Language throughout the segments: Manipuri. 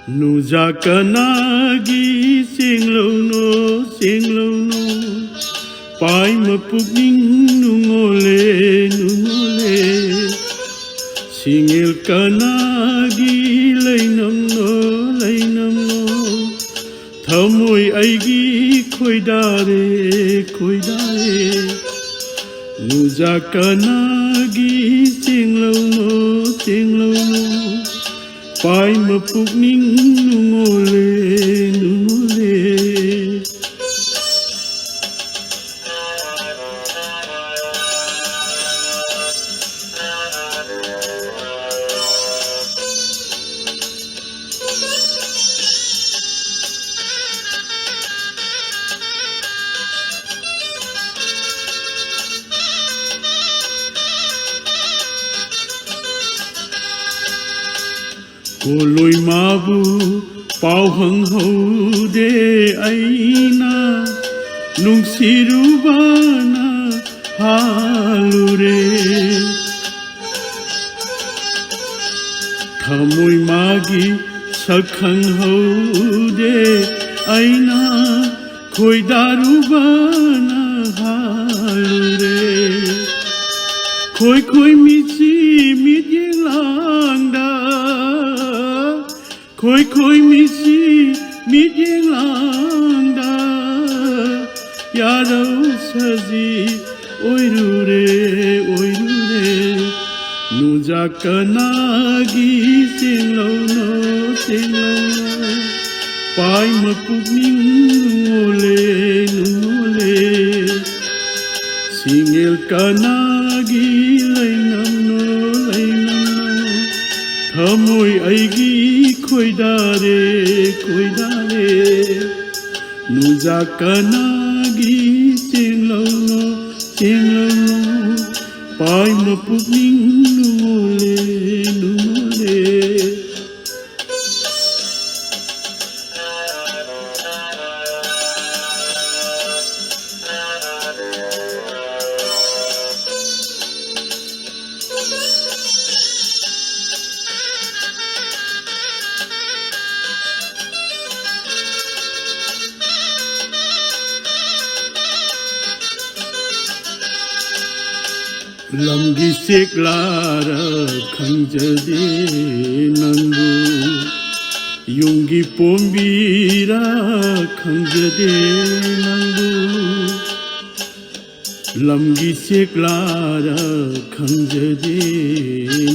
Nujakanagi singlono pai mapugning nungole singil kanagi lainamno thamoi aigi khoidare Nujakanagi singlono pai mapugning nungole Koloi mabu pau hang hau de aina nungsirubana halure thamoi magi sakhang hau de aina khoidarubana halure khoi michi midyelangda khoi misi midyeng langda yarau saji oirure nujakanagi singlono pai mapugning nungole singil kanagi lainamno thamoi aigi khoidare nujakanagi singlono pai mapugning nungole Lamgi seklara khangjade nangu Yungi pombira khangjade nangu Lamgi seklara khangjade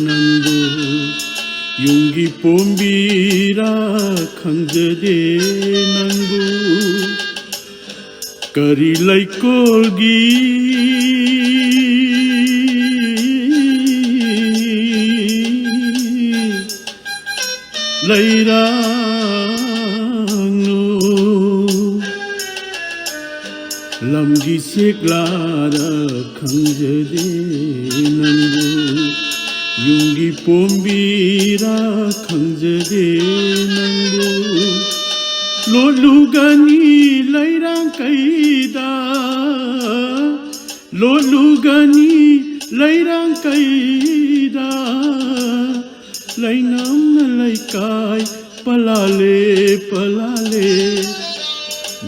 nangu Yungi pombira khangjade nangu Kari laikolgi lairangno lamgi seklara khangjade nangu yungi pombira khangjade nangu lolugani lairang kaida lolugani lairang kaida lainam laikai palale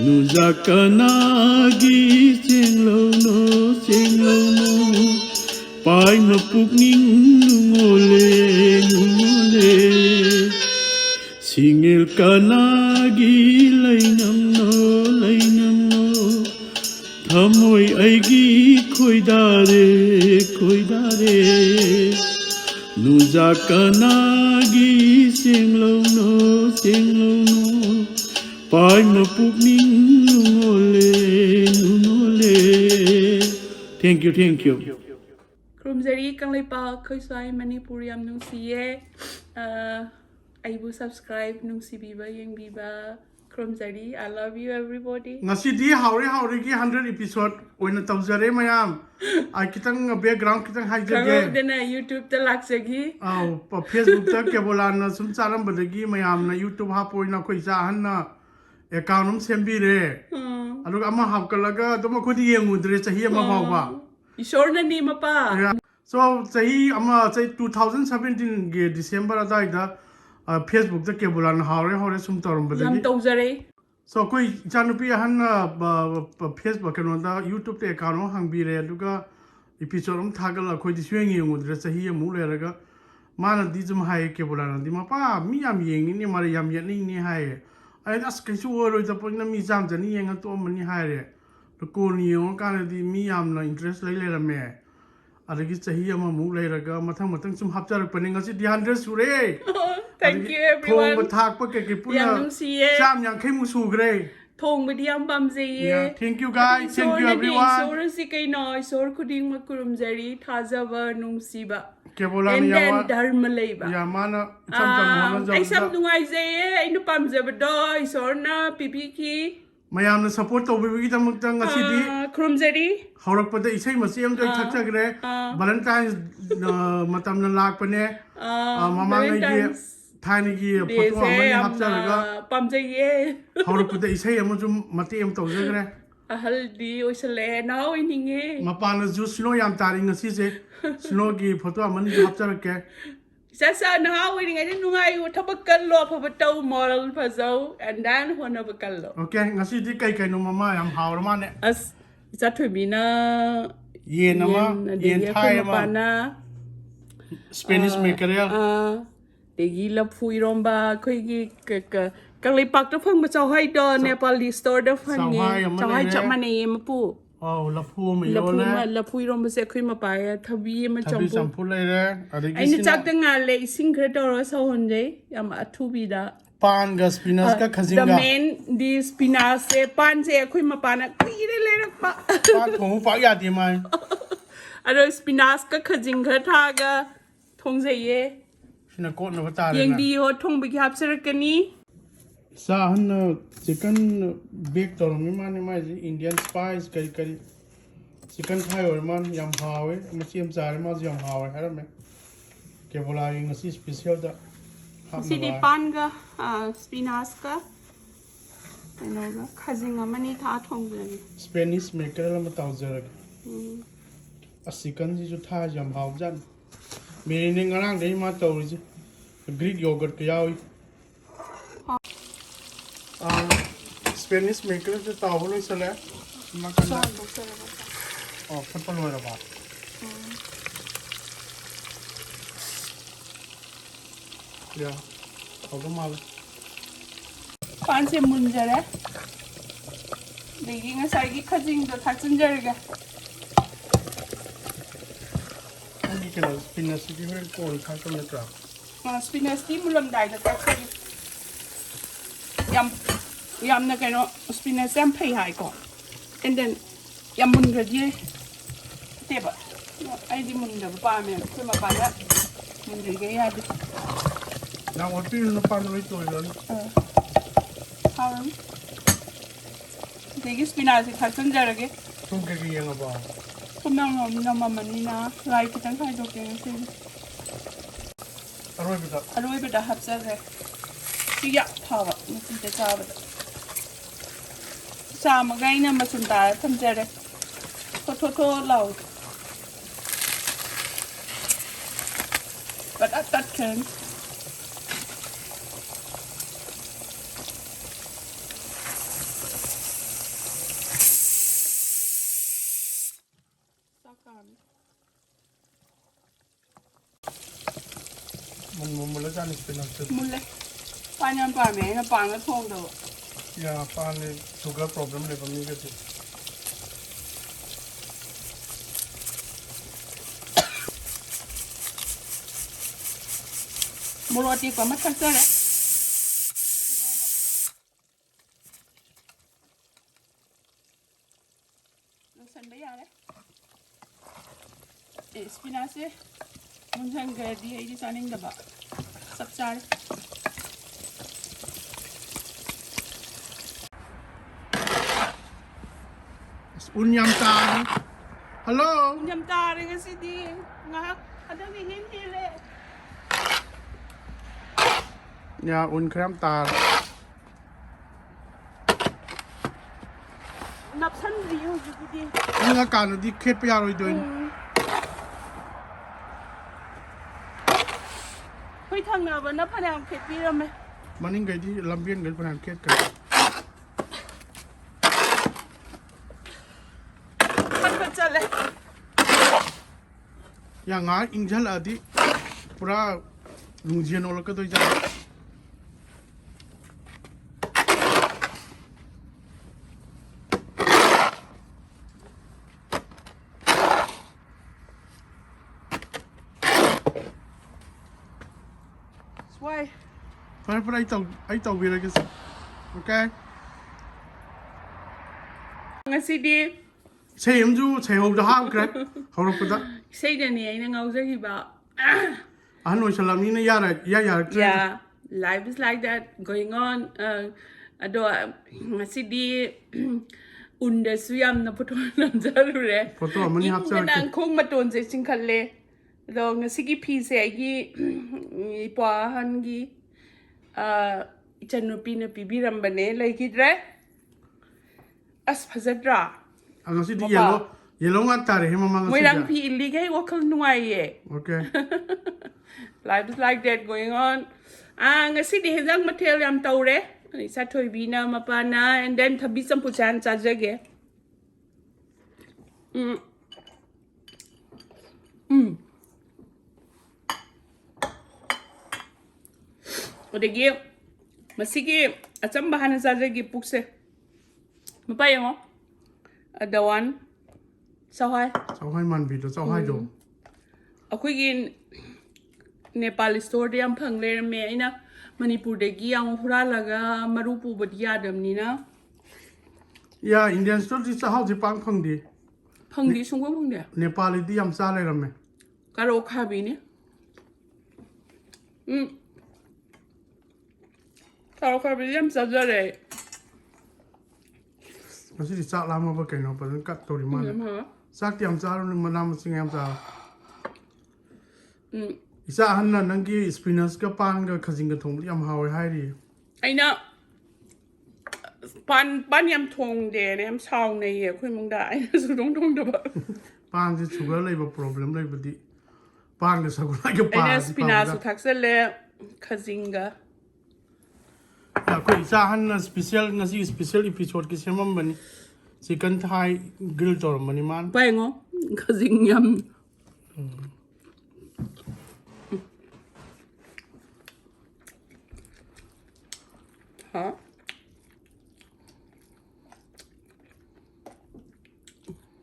nujakanagi singlono pai mapugning nungole singil kanagi lainamno thamoi aigi khoidare nujakanagi singlono pai mapugning nungole Thank you Krumzari kang lepa khoi swai manipuriam nung siye aibu subscribe nung sibiba yang biba Krumzari I love you everybody Ngasi Haore Haore-100 episode oina tawjare mayam ai kitang background kitang haijage dena YouTube ta laksagi Facebook ta kebolana sum charam badagi mayam na YouTube ha poina khoi ja hanna account um sembire alu ama hapkalaga doma khodi yengudre chahi ama bawba Ishorna ni mapa so chahi ama chai 2017 ge December adaida Facebook จะเก็บบุรันหาเรื่องสุ่มตอรมบด Yam นี้ tawzare. so คุยจานุปีฮันFacebook กันวันดา YouTube เตะการน้องหังบีเรดูก็อีพิโซดมันทักกันละคุยที่ช่วยเงี้ยงุดเรสเฮียมูเลยแล้วก็มาหน้าที่จะมาให้เก็บบุรันดีมาป้ามียามเองนี่มาเรียมเย็นนี่ให้ไอ้ดัสกันชัวร์เลยจะพูดน้ำมีจำจะนี่ยังตัวมันนี่ให้เลยแล้วกูนี่ยงการที่มียามน่ะ interest เลยละแม่อะไรกิจเฮียมามูเลยแล้วก็มาทั้งสุ่มฮับจารึกเป็นยังไงสิดีฮันเดอร์สุเร่ Thank you ทง everyone. มาทักปะเก็บปุ่น Yam nung siye. จามยังเข้มสูงเลย Thong ba diyam bamzeye. Thank you guys thank you everyone Sor si kay noy sor kuding makurumzari thazaba nung siba. เก็บบุรัน And ยา then ว dharmaleba. อย่ามานะจำหัวนะ Ay จำ sam nung ay zeye ay no pamzaba doy sor na pipiki. มายามนะ support ตัววิกิจมันจังอาทิตย์ Kurumzari. เขารักประเดี๋ยวอีใช่มาเสียมด้วยทักษะกันเลย Valentine's มาทำนันลากปะเนี่ยมามาในยี่ทายในยี่พอตัวมันยับจ้าเลยก็ Pamzeye. เขารักประเดี๋ยวอีใช่มันจุ่มมาเตรียมตัวกันเลย Haldi oy sale na oy ninge. มาปานจูสโนยามตาริงสิเจสโนกีพอตัวมันยับจ้าเลยแก Sasa na oy ninge nung ay tabakal lo pabataw moral pazaw and then hona bakal lo. โอเคงั้นสิที่ไกลๆนุ่มมายามหาวมาเนี่ย As isa tubina เย็นนะมาเย็นไทยมา na Spanish maker เนี่ย degi la phui romba khoi gi ka le pak to phang ma chaw hai do Nepali store da phang ni chaw hai chap ma ne ma pu อ๋อละพูไม่โย la น phui นะ ma la phui romba se khoi ma pa ya thabi ma ทำ cham พี่ pu สัมพูดเลยนะอะไร ai กิ ni น chak da nga le sing kre do ro sa hon je yam athu bi da ปานกับสปินัสกับขจิง the กับ main di spinach se pan se khoi ma pa na kui re le rak pa ปานของฝากยาดีไหม aro spinach ka khajing kha tha ga thong se ye ชินโกนนวัตาเลย yeng นะ bi ho thong bi hap ser ka ni ซาฮันชิคก้นเบกตัวนี้มันไม่ใช่อินเดียนสไปซ์กันกันชิคก้นไทยหรือมันยำฮาวเอ้มาเชื่อมจานมันยำฮาวเอ้ให้ได้ไหมเก็บเวลาอย่างนี้สเปเชียลจ้ะ si di pan ga spinach ka ano ga khajing amani tha thong bi ni สเปนิชเมกเกอร์แล้วมาต่อเจอกันชิคก้นที่จุดท้ายยำฮาวจันมีหนึ่งร่างได้มาต่อเลยสิกรีกโยเกิร์ตก็ยาวอีกสเปนิชเมกเกอร์จะต่อไปเลยสิแล้วมากันนะอ๋อพันปนวยหรอเปล่าเดี๋ยวเขาก็มาเลย pan se mun jare degi nga sai gi khajing da thak chun jare ga อันนี้คือสปินัสที่เขาโกนข้างต้นเลยครับ spinach ti mulam dai da tak yam na kai no spinach yam phai hai ko and then yam mun ga je te ba ai di mun da pa me khoi ma pa ya mun ga ya di แล้ววันที่เราปั้นไว้ตัวเลย Haram. Degi spinach thak chun jare ge ทุ่งกระเกียงอ่ะบ้า kumang na mamani na rai kitang khai do ke se อร่อยไปจ้ะ aloi beta hapsa re siya thawa ni te cha ba sa ma gai na ma sun ta tham jare tho lau but at that canมันแล้วจ้านี่สปินัส mulle panyan pa me na pa na thong do ยาปานนี่ชูเกอร์โปรแกรมเลยแบบนี้ก็จะ moroti ko ma thak jare no san ba ya le spinach mun sang ga di ai di saning da ba sab char อุ่นยำตาฮัลโหล Nyam tare kasi di nga ada ni hindi le ยาอุ่นเครมตา napsan diyo di นี่อาการที่เคล็ดไปยาเลยด้วย ha Khơi thằng nào vẫn nó phải làm khét đi rồi mày. Maning cái đi làm viên cái phần hàng kết cả. Phân chân lên. Ya ngã injal adi pura lungjian olah cái tôi ra. Why? Para ai tàu về cái gì? Ok. Ngasi đi. Xe em chú xe hậu đó ham cái. Hậu đó đó. Say the name and ngau zagi ba. Anh nói sao làm như này ya. Yeah, life is like that going on. Ado ngasi đi. Unda suyam na photo nam jaru re. Photo mani hap sa. Nang khong maton se singkhalle. Ado ngasi ki phi se gi ipa han gi chanupi na pibiram bane lai ki dre. As phazadra. Ang kasi di yellow nga tari hema mga Moi siya. rang phi illi kai wakal nuai ye. Okay. Life is like that going on. Ngasi di hezang matel yam taure. Sa thoi bina mapana and then thabi sampuchan chajage. Odegi masigi achambahan chajage pukse. Mapayo adawan sawai. Sao hai man video sao hai do. Akhoi Nepal store de am phang le me aina Manipur de gi ang hura laga marupu badiya damni na Ya Indian store di sa how di pang phang di. phang di sungwa phang de Nepali di yam sa le rame. karo khabi ne karo khabi yam sa jare Kasi di sa lama ba kayo no pa kat to di man. Sak di yam sa ro man nam sing yam sa. Isa han na nangi spinach ka pan ka khajing ka thong yam hawe hai ri. aina pan yam thong de ne am saung ne ye khoi mong da aina su dong dong da ba Pan di sugar le ba problem le ba di. Pan ka sa ko like pa. aina spinach su thaksel le khazinga Ya ko isa han na special ngasi special episode ki semam bani. Chicken thai grill tor mani man. pai ngo khazing yam ha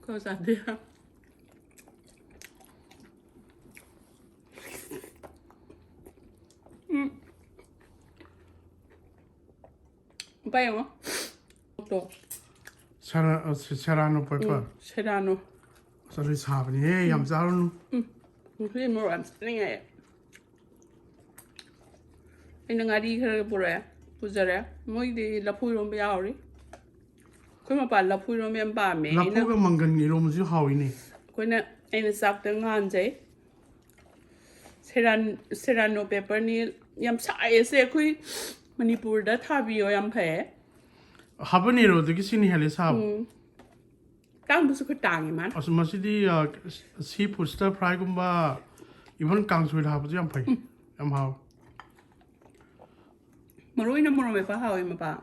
cosa dia pai ngo to Serrano pepper. serrano Sa ri sa ba ni hey yam sa ro. Mungkin mau am sering ya. Ini ngadi kerja pura, pujara. Mau di lapui rombe awri. Kau mau pal lapui rombe ampa me. La pu ka mangan ni ro mu ju hawi ni. Kau na ini sak dengan je. Serrano pepper ni yam saya se kau Manipur dah thabi o yam phe. Habani ro de ki sini hale sa. Tang tu suka tangi man. As masidi seafood stir fry gumba even kang sui ha bu yam pai. Yam haw. Marui na moro me fa hawi ma pa.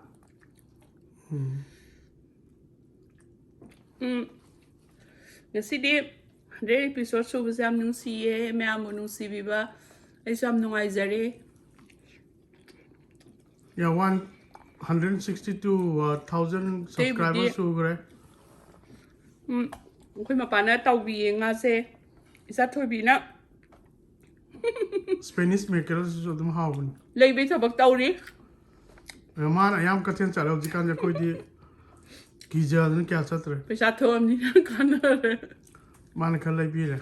Ngasi di hari episode so bisa am nung siye me am nung si biba ay so am nung ay zare. Ya 162,000 subscribers su gre. Kau ma pa na tau bi nga se isa thoi bi na Spanish maker su dum hawn. lei be thabak tau ri. Man ayam ka ten chalo jikan ja koi di ki ja ne kya chat re. Pesa thom ni na kana re. Man ka lai bi re.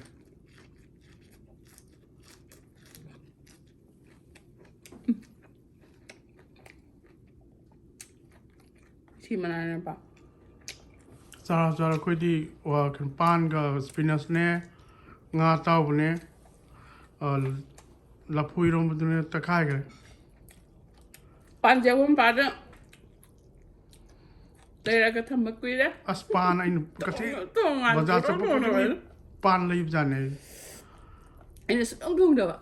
Si mana na pa. Chara koi di wa kan pan ga spinach ne nga taw ne la phui rom bu ne ta khai gre. Pan ja won pa da. Lei ra ka thamak kui da. As pan ai ka thi To nga. bazar sa pan lai ja ne. Ini sedang dong dah.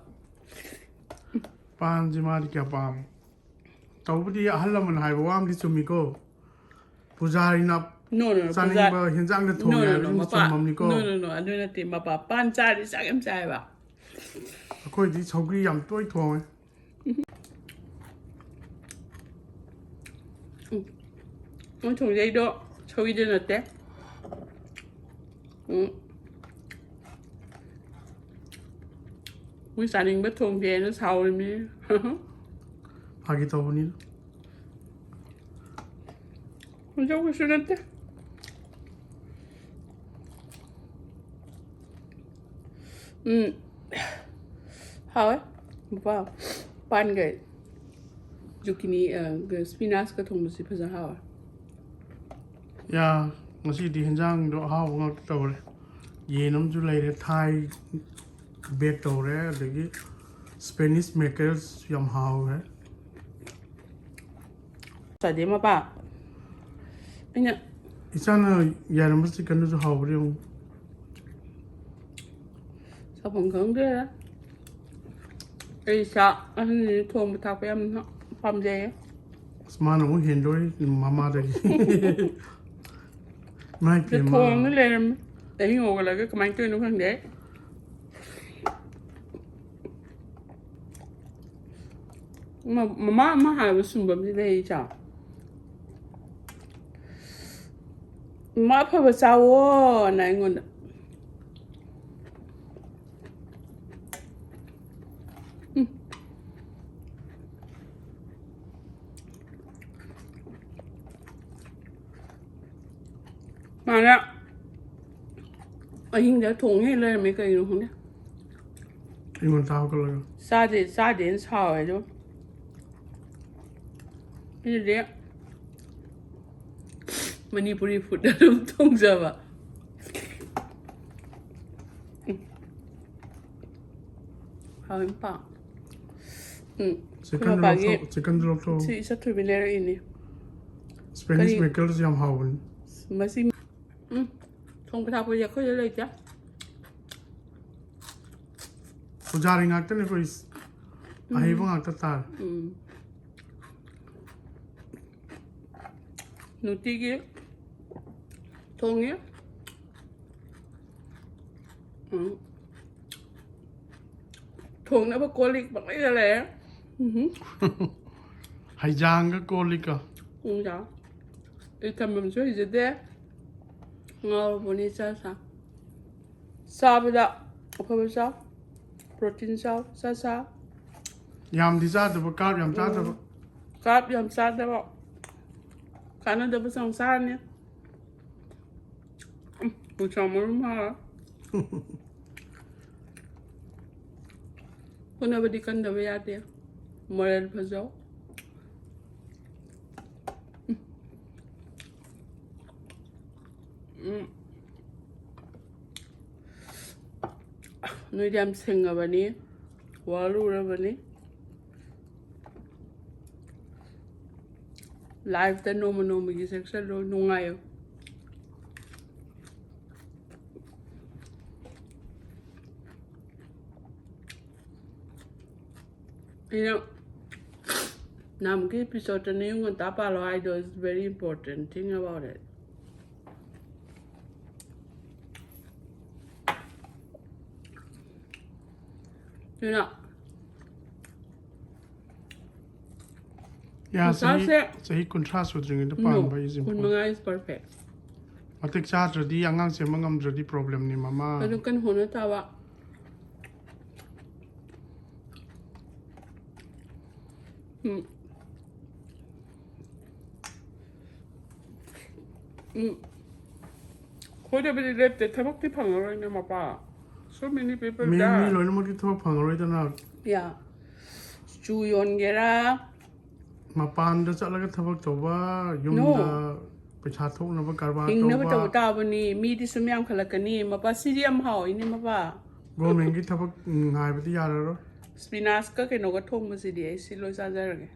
ꯄꯥꯟꯁꯤ ꯃꯥꯗꯤ ꯀꯌꯥ ꯄꯥꯝꯃꯦ ꯇꯧꯕꯗꯤ ꯑꯍꯜ ꯂꯃꯟ ꯍꯥꯏꯕ ꯋꯥ ꯑꯃꯗꯤ ꯆꯨꯝꯃꯤꯀꯣ ꯄꯨꯖꯥꯔꯤꯅ No, no, no. ꯆꯥꯅꯤꯡꯕ ꯍꯦꯟꯖꯥꯡꯗ No, ꯊꯣꯡꯉꯦ no, no. ꯍꯥꯏꯕꯁꯤꯃꯗꯤ Mapa. ꯆꯨꯝꯃꯝꯅꯤꯀꯣ No, no, no. I don't think mapa. Pan chari sagam chaiba. ꯑꯩꯈꯣꯏꯗꯤ ꯁꯧꯒ꯭ꯔꯤ ꯌꯥꯝ ꯇꯣꯏ ꯊꯣꯡꯉꯦ Ang chongjay do. Chowi din natte. Ui saning ba thongjay no sawi mi. ꯐꯥꯒꯤ ꯇꯧꯕꯅꯤꯅ Ang chowi su natte. Hawe. Mapa. Pan gay. Zucchini spinach ka thong si phaja hawa. ꯌꯥ ꯉꯁꯤꯗꯤ ꯍꯦꯟꯖꯥꯡꯗꯣ ꯑꯍꯥꯎꯕ ꯉꯥꯛꯇ ꯇꯧꯔꯦ ꯌꯦꯟ ꯑꯃꯁꯨ ꯂꯩꯔꯦ ꯊꯥꯏ ꯕꯦꯛ ꯇꯧꯔꯦ ꯑꯗꯒꯤ ꯁ꯭ꯄꯦꯅꯤꯁ ꯃꯦꯀꯔꯁ ꯌꯥꯝ ꯍꯥꯎꯔꯦ Sade mapa. Anya ꯏꯆꯥꯅ ꯌꯥꯔꯝꯕ ꯆꯤꯛꯀꯟꯗꯨꯁꯨ ꯍꯥꯎꯕ꯭ꯔ ꯌꯦꯡꯉꯨ sabong khangde. Ai sa anh thong ba thak pa yam pamjay. ꯑꯁ ꯃꯥꯅ ꯑꯃꯨꯛ ꯍꯦꯟꯗꯣꯔꯤ ꯃꯃꯥꯗꯒꯤ ꯃꯥꯏ The ꯄꯦꯝꯃ thong nó lên đấy ngồi là cái máy chơi nó không đấy. Mà hai bữa sum bấm gì đây chả. Mà phải bữa sau này ngon. Mà nè anh đã thùng hết lên mấy cây rồi không đấy. ไอ้มันเท้ากันเลย Sa đến sao vậy chứ? Cái gì đấy? Manipuri food đã đúng thông giờ mà. Hawin pa. Chicken లోతో Si isa tu bilera ini. Spanish makers yam hawin Masih thong pa thap ya ko le ja. pujari ngakta ne ko is ahiba ngakta tar Nuti ge thong ya. Thong na ba kolik bak lai le. haijanga kolika Ja. Ita mam so is de. Ngau boni sa sa. Sa ba da. Apa ba sa? Protein sa. yam di chadaba carb yam chadaba Kap yam sa da ba. Kana da ba sang sa ne. Bu chamur ma. Kuna ba di kan da ba ya de. Moral phajao. Noi dam senga bani walu ra bani live ta no gi section lo nungayo you know nam ki episode ne yung ta pa lo I do is very important thing about it. You know, ya Sase- sahi kuntra sudring the pan ba is kun important mga is perfect. matek chadradi angang se mangam dradi problem ni mama Ano kan hono tawa. Ko da bi le te tabak ti phang ro ne ma pa. So many people mi die. loina ma ki thok phangroi ta na Yeah. Chu yon gera. mapan da chalaga thabak toba yum No. da paisa thok na ba karba Hing na ba toba ta ba ni mi di sum yam khalakani ma pa siriam hao ini ma pa. government ki thabak ngai ba ti yara ro Spinach ka kino ka thong ma si di ai si lo sa jar ge.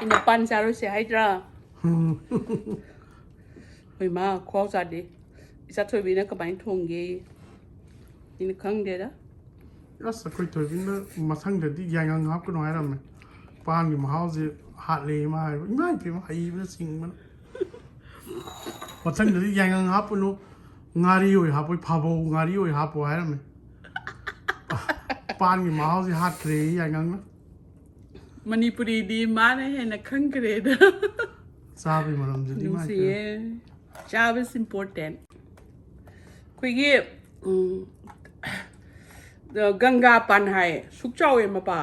Ina pan sa ro se hydra. Oi ma khwa sa di. Isa thoi bi na ka bai thong ge. Ina khang de da. ꯑꯁ ꯑꯩꯈꯣꯏ ꯊꯣꯏꯕꯤꯅ ꯃꯊꯪꯗꯗꯤ ꯌꯥꯏꯉꯪ ꯍꯥꯞꯀꯅꯨ ꯍꯥꯏꯔꯝꯃꯦ ꯄꯥꯟꯒꯤ ꯃꯍꯥꯎꯁꯦ ꯍꯥꯠꯂꯦ ꯃꯥ ꯍꯥꯏꯕ ꯏꯃꯥ ꯏꯄꯦꯝꯃ ꯍꯩꯕꯅ ꯁꯤꯡꯕꯅ ꯃꯊꯪꯗꯗꯤ ꯌꯥꯏꯉꯪ ꯍꯥꯞꯄꯅꯨ ꯉꯥꯔꯤ ꯑꯣꯏ ꯍꯥꯞꯄꯣꯏ ꯐꯥꯕꯧ ꯉꯥꯔꯤ ꯑꯣꯏ ꯍꯥꯞꯄꯣ ꯍꯥꯏꯔꯝꯃꯦ ꯄꯥꯟꯒꯤ ꯃꯍꯥꯎꯁꯦ ꯍꯥꯠꯈ꯭ꯔꯦ ꯌꯥꯏꯉꯪꯅ ꯃꯅꯤꯄꯨꯔꯤꯗꯤ ꯃꯥꯅ ꯍꯦꯟꯅ ꯈꯪꯈ꯭ꯔꯦꯗ ꯆꯥꯕꯒꯤ ꯃꯔꯝꯁꯤꯗꯤ ꯏꯃꯥ ꯏꯄꯦꯝꯃ ꯅꯨꯡꯁꯤꯌꯦ ꯆꯥꯕꯁꯤ ꯏꯝꯄꯣꯔꯇꯦꯟ ꯑꯩꯈꯣꯏꯒꯤ ꯒꯪꯒꯥ ꯄꯥꯟ ꯍꯥꯏꯌꯦ ꯁꯨꯛ ꯆꯥꯎꯋꯦ ꯃꯄꯥ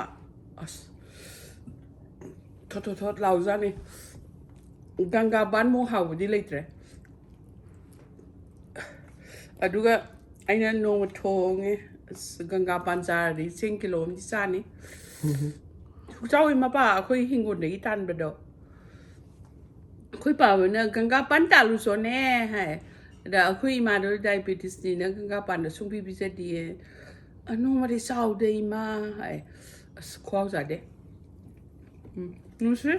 ꯑꯁ ꯊꯣꯠ ꯊꯣꯠ ꯂꯥꯎꯖꯥꯠꯅꯤ ꯒꯪꯒꯥ ꯄꯥꯟꯃꯨꯛ ꯍꯥꯎꯕꯗꯤ ꯂꯩꯇ꯭ꯔꯦ ꯑꯗꯨꯒ ꯑꯩꯅ ꯅꯣꯡꯃ ꯊꯣꯡꯉꯦ ꯑꯁ ꯒꯪꯒꯥ ꯄꯥꯟ ꯆꯥꯔꯗꯤ ꯆꯦꯡ ꯀꯤꯂꯣ ꯑꯃꯗꯤ ꯆꯥꯅꯤ ꯁꯨꯛ ꯆꯥꯎꯋꯤ ꯃꯄꯥ ꯑꯩꯈꯣꯏ ꯍꯤꯡꯒꯣꯜꯗꯒꯤ ꯇꯥꯟꯕꯗꯣ ꯑꯩꯈꯣꯏ ꯄꯥꯕꯅ ꯒꯪꯒꯥ ꯄꯥꯟ ꯇꯥꯜꯂꯨꯆꯣꯅꯦ ꯍꯥꯏ ꯑꯗ ꯑꯩꯈꯣꯏ ꯏꯃꯥꯗꯣ ꯗꯥꯏꯕꯦꯇꯤꯁꯅꯤꯅ ꯒꯪꯒꯥ ꯄꯥꯟꯗ ꯁꯨꯡꯄꯤ ꯄꯤꯖꯗꯤꯌꯦ ꯅꯣꯡꯃꯗꯤ ꯆꯥꯎꯗꯦ ꯏꯃꯥ ꯍꯥꯏ ꯑꯁ ꯈꯨꯍꯥꯎ ꯆꯥꯗꯦ ꯅꯨꯡꯁꯤ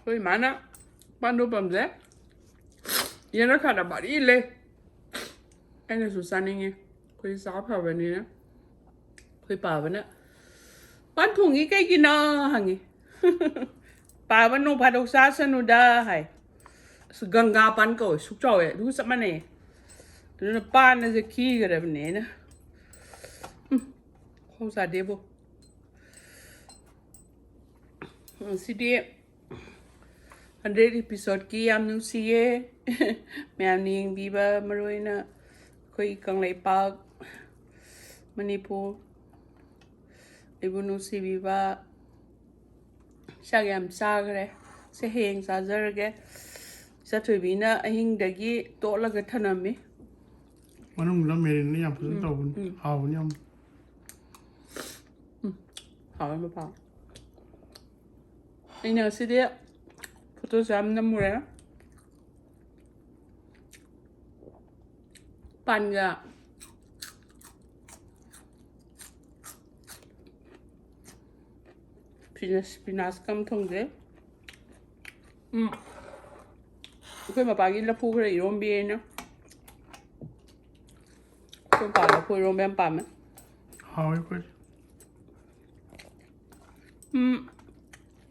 ꯑꯩꯈꯣꯏ ꯏꯃꯥꯅ ꯄꯥꯟꯗꯣ ꯄꯥꯝꯖꯩ ꯌꯦꯅꯈꯥꯗ ꯃꯔꯤ ꯂꯩ ꯑꯩꯅꯁꯨ ꯆꯥꯅꯤꯡꯉꯤ ꯑꯩꯈꯣꯏ ꯆꯥ ꯐꯕꯅꯤꯅ ꯑꯩꯈꯣꯏ ꯄꯥꯕꯅ ꯄꯥꯟ ꯊꯣꯡꯉꯤ ꯀꯩꯒꯤꯅꯣ ꯍꯪꯉꯤ ꯄꯥꯕ ꯅꯣꯡ ꯐꯥꯗꯣꯛ ꯆꯥꯁꯅꯨꯗ ꯍꯥꯏ ꯑꯁ ꯒꯪꯒꯥ ꯄꯥꯟ ꯀꯧꯋꯦ ꯁꯨꯛ ꯆꯥꯎꯋꯦ ꯑꯗꯨꯒ ꯆꯞ ꯃꯥꯟꯅꯩ ꯑꯗꯨꯅ ꯄꯥꯟꯅꯁꯦ ꯈꯤꯒꯗꯕꯅꯦꯅ ꯈꯥꯎ ꯆꯥꯗꯦꯕꯣ ꯉꯁꯤꯗꯤ 100 episode-ꯀꯤ ꯌꯥꯝ ꯅꯨꯡꯁꯤꯌꯦ ꯃꯌꯥꯝꯅ ꯌꯦꯡꯕꯤꯕ ꯃꯔꯨ ꯑꯣꯏꯅ ꯑꯩꯈꯣꯏ ꯀꯪꯂꯩꯄꯥꯛ ꯃꯅꯤꯄꯨꯔ ꯑꯩꯕꯨ ꯅꯨꯡꯁꯤꯕꯤꯕ ꯆꯥꯛ ꯌꯥꯝ ꯆꯥꯈ꯭ꯔꯦ ꯁꯦ ꯍꯌꯦꯡ ꯆꯥꯖꯔꯒꯦ ꯆꯊꯣꯏꯕꯤꯅ ꯑꯍꯤꯡꯗꯒꯤ ꯇꯣꯠꯂꯒ ꯊꯅꯝꯃꯤ ꯃꯅꯨꯡꯗ ꯃꯦꯔꯤꯟꯅ ꯌꯥꯝ ꯐꯖꯅ ꯇꯧꯕꯅꯤ ꯍꯥꯎꯕꯅꯤ ꯌꯥꯝ ꯍꯥꯎꯋꯦ ꯃꯄꯥ ꯑꯩꯅ ꯉꯁꯤꯗꯤ ꯐꯣꯇꯣꯁꯨ ꯌꯥꯝ ꯅꯝꯃꯨꯔꯦ ꯄꯥꯟꯒ ꯄꯤꯅꯥꯁꯀ ꯑꯃ ꯊꯣꯡꯖꯩ ꯑꯩꯈꯣꯏ ꯃꯄꯥꯒꯤ ꯂꯐꯨ ꯈꯔ ꯏꯔꯣꯝꯕꯤꯌꯦꯅ ꯑꯩꯈꯣꯏ ꯃꯄꯥ ꯂꯐꯨ ꯏꯔꯣꯝꯕ ꯌꯥꯝ ꯄꯥꯝꯃꯦ ꯍꯥꯎꯋꯦ ꯑꯩꯈꯣꯏ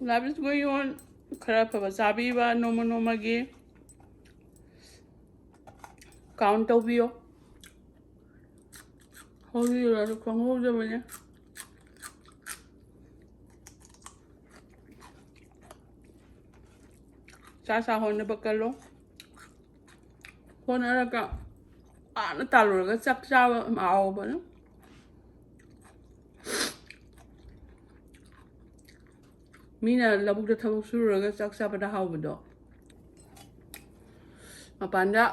Life is going on. Khara phaba chabiba noma nomagi count tawbiyo. Holy la khangho jamane. Sa honna bakalo. Honna ka ana taluraga chak chawa maawba no. Mina labukda thabuk sururaga chak chabada hawbado. Mapanda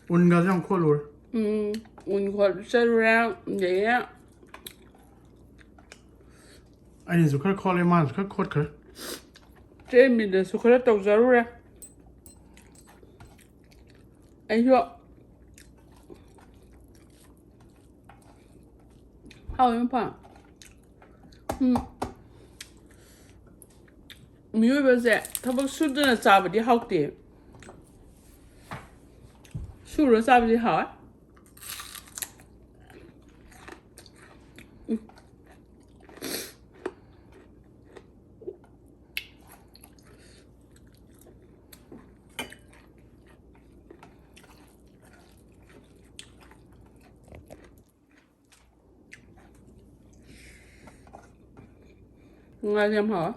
ꯎꯟꯒꯁꯦ ꯌꯥꯝ ꯈꯣꯠꯂꯨꯔꯦ ꯎꯟ ꯈꯣꯠꯆꯔꯨꯔꯦ ꯑꯗꯒꯤ ꯑꯩꯅꯁꯨ ꯈꯔ ꯈꯣꯠꯂꯦ ꯃꯥꯅꯁꯨ ꯈꯔ ꯈꯣꯠꯈ꯭ꯔꯦ ꯇ꯭ꯔꯦꯟꯃꯤꯜꯗꯁꯨ ꯈꯔ ꯇꯧꯖꯔꯨꯔꯦ ꯑꯩꯁꯨ ꯍꯥꯎꯋꯦ ꯃꯄꯥ ꯃꯤꯑꯣꯏꯕꯁꯦ ꯊꯕꯛ ꯁꯨꯗꯅ ꯆꯥꯕꯗꯤ ꯍꯥꯎꯇꯦ ꯁꯨꯔ ꯆꯥꯕꯗꯤ ꯍꯥꯎꯋꯦ Ngon em hả?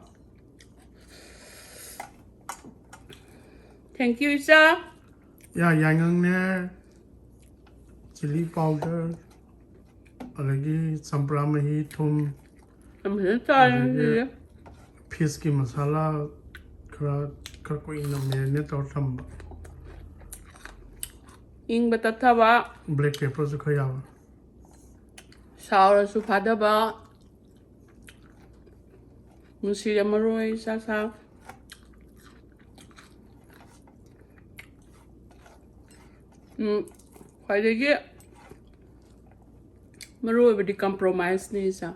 Thank you, sir. ꯌꯥꯏꯉꯪꯅꯦ ꯆꯤꯂꯤ ꯄꯥꯎꯗꯔ ꯑꯗꯒꯤ ꯆꯝꯄ꯭ꯔꯥ ꯃꯍꯤ ꯊꯨꯝ Em hiểu sao gì? ꯐꯤꯁꯀꯤ ꯃꯁꯥꯂꯥ ꯈꯔ ꯀꯨꯏꯅ ꯃꯦꯔꯤꯅꯦꯠ ꯇꯧꯔ ꯊꯝꯕ Ingba tataba, ꯕ꯭ꯂꯦꯛ ꯄꯦꯄꯔꯁꯨ ꯈꯔ ꯌꯥꯎꯋꯦ saurasu padaba. Musira maroi sa. Khwaidagi maroi badi compromise ni sa.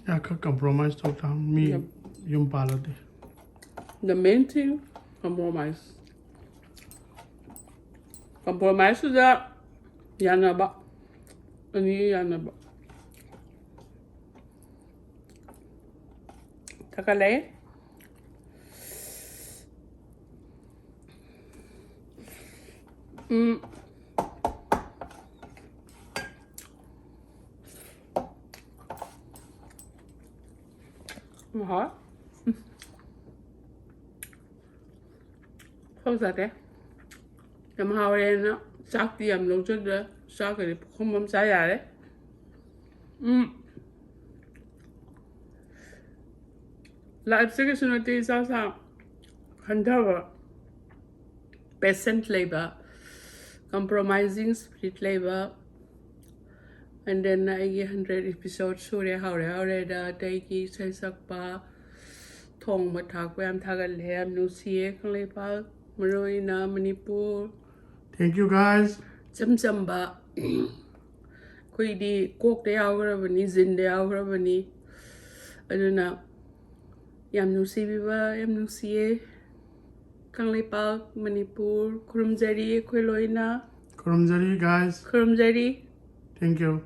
Ya ka compromise to ta mi Yep. yum palade. The main thing, compromise. Compromise is that yana ba. Ani yana ba. Takale. Hả? Không sao thế? Em Haore nó sắc thì em nấu chút nữa, sắc thì không bấm trái à đấy. Lại sẽ cái sự thì sao sao? Hành thơ patient labor, compromising spirit labor, and then I get 100 episodes Haore Haore da day ki sai sak pa thong ma thak pam thagal he am nu sie khang le pa maroi na Manipur Thank you guys. cham cham ba koi di kok de yaw gra bani zin de yaw gra bani aduna yam nu si bi ba yam nu sie khang le pa Manipur khurumjari khoi loina Kurumjari guys. khurumjari Thank you.